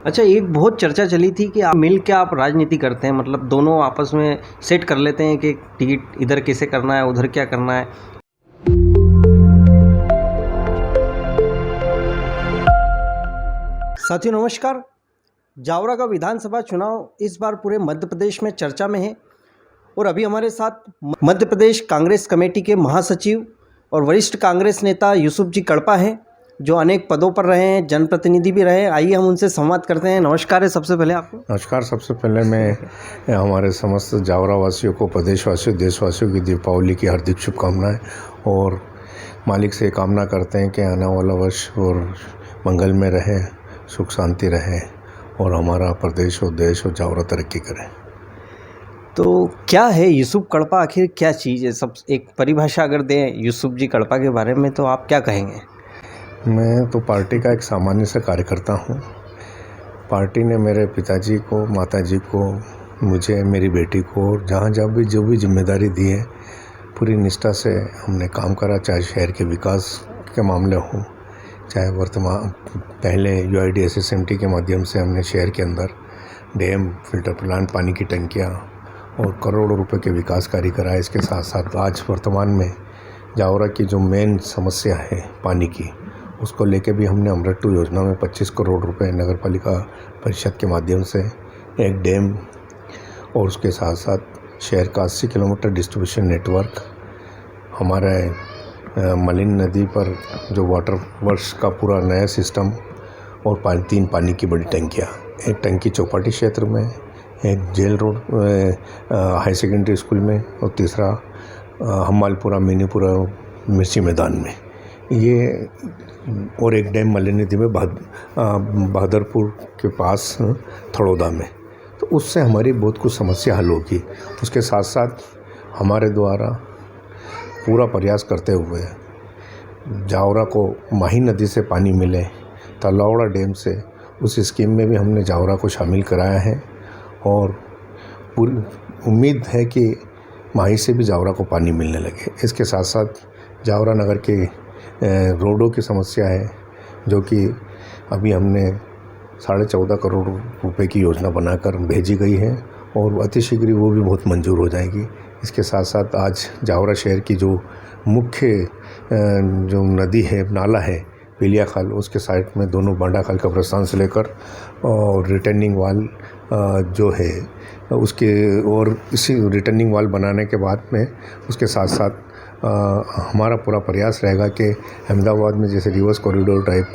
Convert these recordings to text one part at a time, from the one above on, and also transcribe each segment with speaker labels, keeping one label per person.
Speaker 1: अच्छा, एक बहुत चर्चा चली थी कि आप मिल के आप राजनीति करते हैं, मतलब दोनों आपस में सेट कर लेते हैं कि टिकट इधर कैसे करना है, उधर क्या करना है। साथियों नमस्कार। जावरा का विधानसभा चुनाव इस बार पूरे मध्य प्रदेश में चर्चा में है और अभी हमारे साथ मध्य प्रदेश कांग्रेस कमेटी के महासचिव और वरिष्ठ कांग्रेस नेता यूसुफ जी कड़पा हैं, जो अनेक पदों पर रहे हैं, जनप्रतिनिधि भी रहे। आइए हम उनसे संवाद करते हैं। नमस्कार है सबसे पहले आपको।
Speaker 2: नमस्कार। सबसे पहले मैं हमारे समस्त जावरा वासियों को, प्रदेशवासियों, देशवासियों की दीपावली की हार्दिक शुभकामनाएं और मालिक से कामना करते हैं कि आने वाला वर्ष और मंगल में रहे, सुख शांति रहे और हमारा प्रदेश और देश और जावरा तरक्की करे।
Speaker 1: तो क्या है यूसुफ कड़पा, आखिर क्या चीज़ है? सब एक परिभाषा अगर दें यूसुफ जी कड़पा के बारे में तो आप क्या कहेंगे?
Speaker 2: मैं तो पार्टी का एक सामान्य सा कार्यकर्ता हूँ। पार्टी ने मेरे पिताजी को, माताजी को, मुझे, मेरी बेटी को जहाँ भी जो भी जिम्मेदारी दी है पूरी निष्ठा से हमने काम करा, चाहे शहर के विकास के मामले हों, चाहे वर्तमान पहले UIDSSMT के माध्यम से हमने शहर के अंदर डैम, फिल्टर प्लांट, पानी की टंकियाँ और करोड़ों रुपए के विकास कार्य कराए। इसके साथ साथ आज वर्तमान में जावरा की जो मेन समस्या है पानी की, उसको लेके भी हमने अमृत 2 योजना में 25 करोड़ रुपए नगर पालिका परिषद के माध्यम से एक डैम और उसके साथ साथ शहर का 80 किलोमीटर डिस्ट्रीब्यूशन नेटवर्क, हमारे मलिन नदी पर जो वाटर वर्क्स का पूरा नया सिस्टम और 3 पानी की बड़ी टंकियाँ, एक टंकी चौपाटी क्षेत्र में, एक jail road high secondary school में और तीसरा हमालपुरा मिनीपुरा मिर्ची मैदान में, ये और एक डैम मलिन नदी में बहादुरपुर के पास थड़ौदा में। तो उससे हमारी बहुत कुछ समस्या हल होगी। उसके साथ साथ हमारे द्वारा पूरा प्रयास करते हुए जावरा को माही नदी से पानी मिले, तलौड़ा डैम से, उस स्कीम में भी हमने जावरा को शामिल कराया है और पूरी उम्मीद है कि माही से भी जावरा को पानी मिलने लगे। इसके साथ साथ जावरा नगर के रोडों की समस्या है, जो कि अभी हमने 14.5 करोड़ रुपए की योजना बनाकर भेजी गई है और अतिशीघ्र वो भी बहुत मंजूर हो जाएगी। इसके साथ साथ आज जावरा शहर की जो मुख्य जो नदी है, नाला है पीलिया खाल, उसके साइड में दोनों बांडा खाल का प्रस्थान से लेकर और रिटर्निंग वाल जो है उसके, और इसी रिटर्निंग वाल बनाने के बाद में उसके साथ साथ हमारा पूरा प्रयास रहेगा कि अहमदाबाद में जैसे reverse corridor type,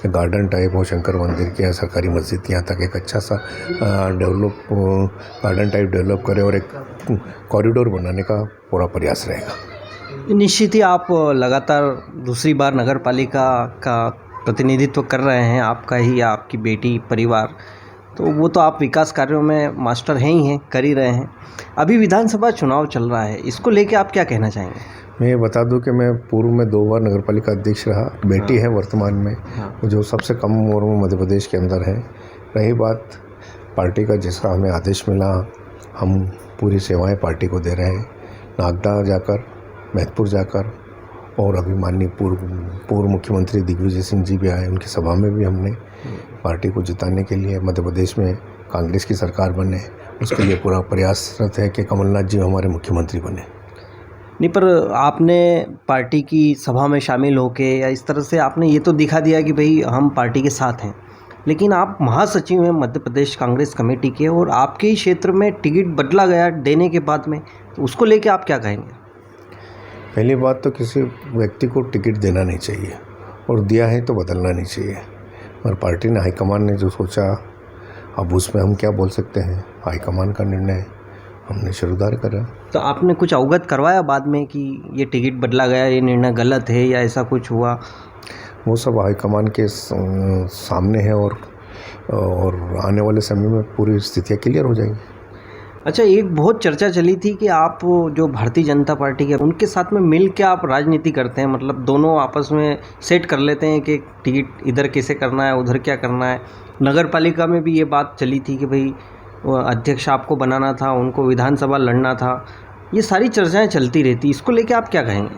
Speaker 2: garden type और शंकर मंदिर के या सरकारी मस्जिद यहाँ तक एक अच्छा सा गार्डन टाइप डेवलप करें और एक कॉरिडोर बनाने का पूरा प्रयास रहेगा।
Speaker 1: निश्चित ही आप लगातार दूसरी बार नगर पालिका का प्रतिनिधित्व कर रहे हैं, आपका ही या आपकी बेटी, परिवार, तो वो तो आप विकास कार्यों में मास्टर हैं ही हैं, कर ही रहे हैं। अभी विधानसभा चुनाव चल रहा है, इसको लेके आप क्या कहना चाहेंगे?
Speaker 2: मैं ये बता दूं कि मैं पूर्व में 2 बार नगर पालिका अध्यक्ष रहा। बेटी है वर्तमान में, जो सबसे कम उम्र में मध्य प्रदेश के अंदर है। रही बात पार्टी का, जिसका हमें आदेश मिला, हम पूरी सेवाएं पार्टी को दे रहे हैं। नागदा जाकर, महतपुर जाकर, और अभी माननीय पूर्व मुख्यमंत्री दिग्विजय सिंह जी भी आए, उनकी सभा में भी हमने पार्टी को जिताने के लिए मध्य प्रदेश में कांग्रेस की सरकार बने, उसके लिए पूरा प्रयासरत है कि कमलनाथ जी हमारे मुख्यमंत्री बने।
Speaker 1: नहीं, पर आपने पार्टी की सभा में शामिल होके या इस तरह से आपने ये तो दिखा दिया कि भाई हम पार्टी के साथ हैं, लेकिन आप महासचिव हैं मध्य प्रदेश कांग्रेस कमेटी के और आपके ही क्षेत्र में टिकट बदला गया देने के बाद में, तो उसको लेके आप क्या कहेंगे?
Speaker 2: पहली बात तो किसी व्यक्ति को टिकट देना नहीं चाहिए और दिया है तो बदलना नहीं चाहिए, और पार्टी ने, हाईकमान ने जो सोचा, अब उसमें हम क्या बोल सकते हैं। हाईकमान का निर्णय हमने शुरूदार करा।
Speaker 1: तो आपने कुछ अवगत करवाया बाद में कि ये टिकट बदला गया, ये निर्णय गलत है या ऐसा कुछ हुआ?
Speaker 2: वो सब हाईकमान के सामने है और आने वाले समय में पूरी स्थितियाँ क्लियर हो जाएंगी।
Speaker 1: अच्छा, एक बहुत चर्चा चली थी कि आप जो भारतीय जनता पार्टी के उनके साथ में मिल के आप राजनीति करते हैं, मतलब दोनों आपस में सेट कर लेते हैं कि टिकट इधर कैसे करना है, उधर क्या करना है। नगर पालिका में भी ये बात चली थी कि भाई अध्यक्ष आपको बनाना था, उनको विधानसभा लड़ना था। ये सारी चर्चाएं चलती रहती, इसको लेके आप क्या कहेंगे?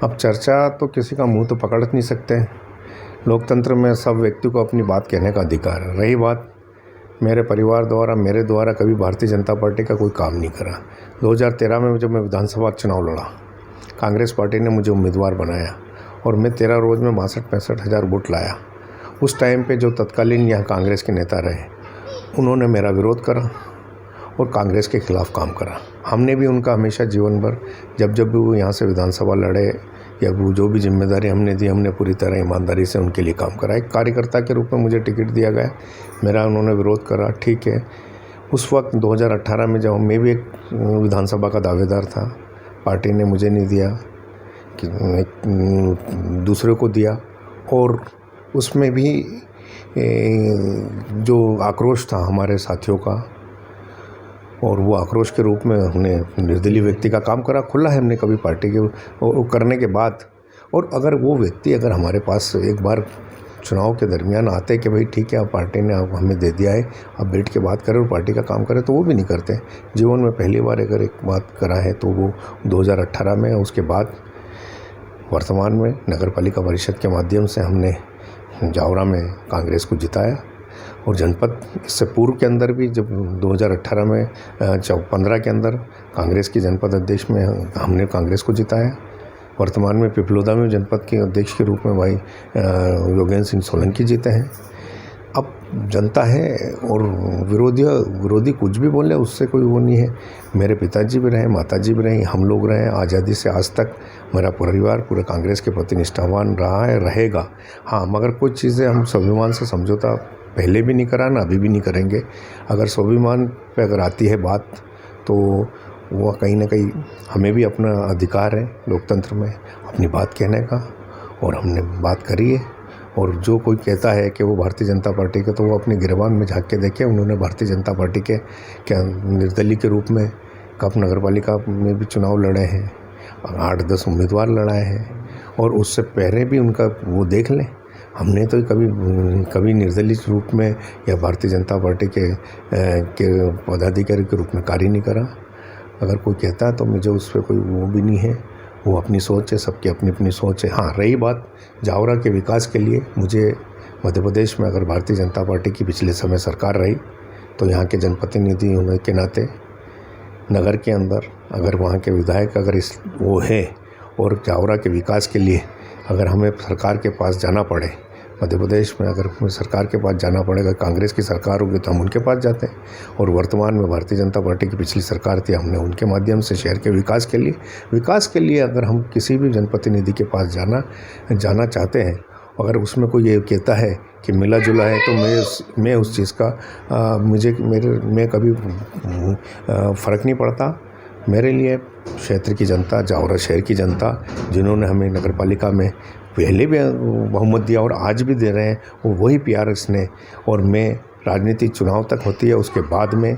Speaker 2: अब चर्चा तो किसी का मुंह तो पकड़ नहीं सकते, लोकतंत्र में सब व्यक्ति को अपनी बात कहने का अधिकार है। रही बात मेरे परिवार द्वारा, मेरे द्वारा कभी भारतीय जनता पार्टी का कोई काम नहीं करा। 2013 में जब मैं विधानसभा चुनाव लड़ा, कांग्रेस पार्टी ने मुझे उम्मीदवार बनाया और मैं 13 रोज़ में 62-65 हज़ार वोट लाया। उस टाइम पे जो तत्कालीन यहाँ कांग्रेस के नेता रहे, उन्होंने मेरा विरोध करा और कांग्रेस के खिलाफ़ काम करा। हमने भी उनका हमेशा जीवन भर जब जब भी वो यहाँ से विधानसभा लड़े या वो जो भी जिम्मेदारी हमने दी, हमने पूरी तरह ईमानदारी से उनके लिए काम करा। एक कार्यकर्ता के रूप में मुझे टिकट दिया गया, मेरा उन्होंने विरोध करा, ठीक है। उस वक्त 2018 में जब मैं भी एक विधानसभा का दावेदार था, पार्टी ने मुझे नहीं दिया, कि दूसरे को दिया, और उसमें भी जो आक्रोश था हमारे साथियों का, और वो आक्रोश के रूप में हमने निर्दलीय व्यक्ति का काम करा। खुला है हमने कभी पार्टी के और करने के बाद, और अगर वो व्यक्ति अगर हमारे पास एक बार चुनाव के दरमियान आते कि भाई ठीक है, अब पार्टी ने हमें दे दिया है, अब बैठ के बात करें और पार्टी का काम करें, तो वो भी नहीं करते। जीवन में पहली बार अगर एक बात करा है तो वो 2018 में, उसके बाद वर्तमान में नगर पालिका परिषद के माध्यम से हमने जावरा में कांग्रेस को जिताया। और जनपद इससे पूर्व के अंदर भी जब 2018 में 15 के अंदर कांग्रेस की जनपद अध्यक्ष में हमने कांग्रेस को जिताया। वर्तमान में पिपलोदा में जनपद के अध्यक्ष के रूप में भाई योगेंद्र सिंह सोलंकी जीते हैं। अब जनता है और विरोधी कुछ भी बोले उससे कोई वो नहीं है। मेरे पिताजी भी रहे, माताजी भी रही, हम लोग रहे, आज़ादी से आज तक मेरा परिवार पूरे कांग्रेस के प्रति निष्ठावान रहा है, रहेगा। हाँ, मगर कुछ चीज़ें हम स्वाभिमान से समझौता पहले भी नहीं करा ना अभी भी नहीं करेंगे। अगर स्वाभिमान पे अगर आती है बात, तो वो कहीं ना कहीं हमें भी अपना अधिकार है लोकतंत्र में अपनी बात कहने का, और हमने बात करी है। और जो कोई कहता है कि वो भारतीय जनता पार्टी के, तो वो अपने गिरबान में झाँक के देखे। उन्होंने भारतीय जनता पार्टी के क्या निर्दलीय के रूप में कप नगर पालिका में भी चुनाव लड़े हैं, 8-10 उम्मीदवार लड़ाए हैं, और उससे पहले भी उनका वो देख लें। हमने तो कभी निर्दलीय रूप में या भारतीय जनता पार्टी के पदाधिकारी के रूप में कार्य नहीं करा। अगर कोई कहता है तो मुझे उस पर कोई वो भी नहीं है, वो अपनी सोच है, सबकी अपनी अपनी सोच है। हाँ, रही बात जावरा के विकास के लिए, मुझे मध्य प्रदेश में अगर भारतीय जनता पार्टी की पिछले समय सरकार रही, तो यहाँ के जनप्रतिनिधि होने के नाते नगर के अंदर अगर वहाँ के विधायक अगर वो है, और जावरा के विकास के लिए अगर हमें सरकार के पास जाना पड़े, मध्य प्रदेश में अगर सरकार के पास जाना पड़ेगा, कांग्रेस की सरकार होगी तो हम उनके पास जाते हैं। और वर्तमान में भारतीय जनता पार्टी की पिछली सरकार थी, हमने उनके माध्यम से शहर के विकास के लिए अगर हम किसी भी जनप्रतिनिधि के पास जाना चाहते हैं, अगर उसमें कोई ये कहता है कि मिला जुला है, तो मैं उस चीज़ का मैं कभी फ़र्क नहीं पड़ता। मेरे लिए क्षेत्र की जनता, जावरा शहर की जनता, जिन्होंने हमें नगर पालिका में पहले भी बहुमत दिया और आज भी दे रहे हैं, वो वही प्यार स्नेह, और मैं राजनीति चुनाव तक होती है, उसके बाद में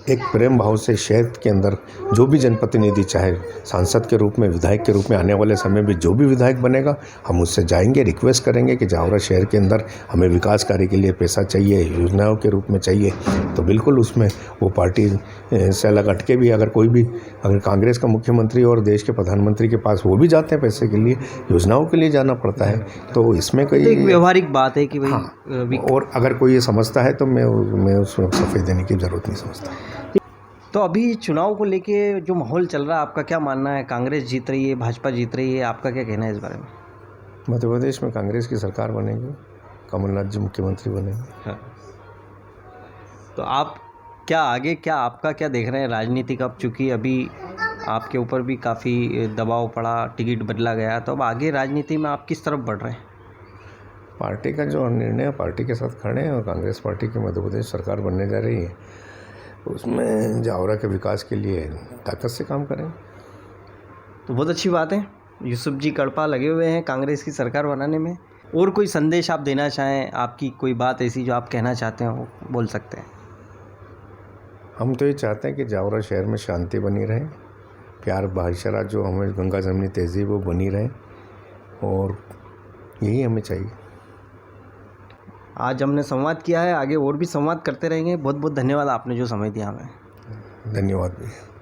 Speaker 2: एक प्रेम भाव से शहर के अंदर जो भी जनप्रतिनिधि, चाहे सांसद के रूप में, विधायक के रूप में, आने वाले समय में जो भी विधायक बनेगा, हम उससे जाएंगे, रिक्वेस्ट करेंगे कि जावरा शहर के अंदर हमें विकास कार्य के लिए पैसा चाहिए, योजनाओं के रूप में चाहिए, तो बिल्कुल उसमें वो पार्टी से अलग हटके भी अगर कोई भी अगर कांग्रेस का मुख्यमंत्री और देश के प्रधानमंत्री के पास वो भी जाते हैं पैसे के लिए, योजनाओं के लिए जाना पड़ता है, तो इसमें कोई
Speaker 1: एक व्यवहारिक बात है कि भाई
Speaker 2: हाँ, और अगर कोई ये समझता है तो मैं उसमें सफ़ेद देने की ज़रूरत नहीं समझता।
Speaker 1: तो अभी चुनाव को लेके जो माहौल चल रहा है, आपका क्या मानना है? कांग्रेस जीत रही है, भाजपा जीत रही है, आपका क्या कहना है इस बारे में?
Speaker 2: मध्य प्रदेश में कांग्रेस की सरकार बनेगी, कमलनाथ जी मुख्यमंत्री बनेंगे।
Speaker 1: हाँ। तो आप आपका क्या देख रहे हैं राजनीति का? चूँकि अभी आपके ऊपर भी काफ़ी दबाव पड़ा, टिकट बदला गया, तो अब आगे राजनीति में आप किस तरफ बढ़ रहे हैं?
Speaker 2: पार्टी का जो निर्णय है, पार्टी के साथ खड़े हैं, और कांग्रेस पार्टी की मध्य प्रदेश सरकार बनने जा रही है, उसमें जावरा के विकास के लिए ताकत से काम करें।
Speaker 1: तो बहुत अच्छी बात है, यूसुफ जी कड़पा लगे हुए हैं कांग्रेस की सरकार बनाने में। और कोई संदेश आप देना चाहें, आपकी कोई बात ऐसी जो आप कहना चाहते हो, बोल सकते हैं।
Speaker 2: हम तो ये चाहते हैं कि जावरा शहर में शांति बनी रहे, प्यार भाईचारा जो हमें गंगा जमनी तहजीब वो बनी रहे, और यही हमें चाहिए।
Speaker 1: आज हमने संवाद किया है, आगे और भी संवाद करते रहेंगे। बहुत बहुत धन्यवाद, आपने जो समय दिया हमें।
Speaker 2: धन्यवाद भैया।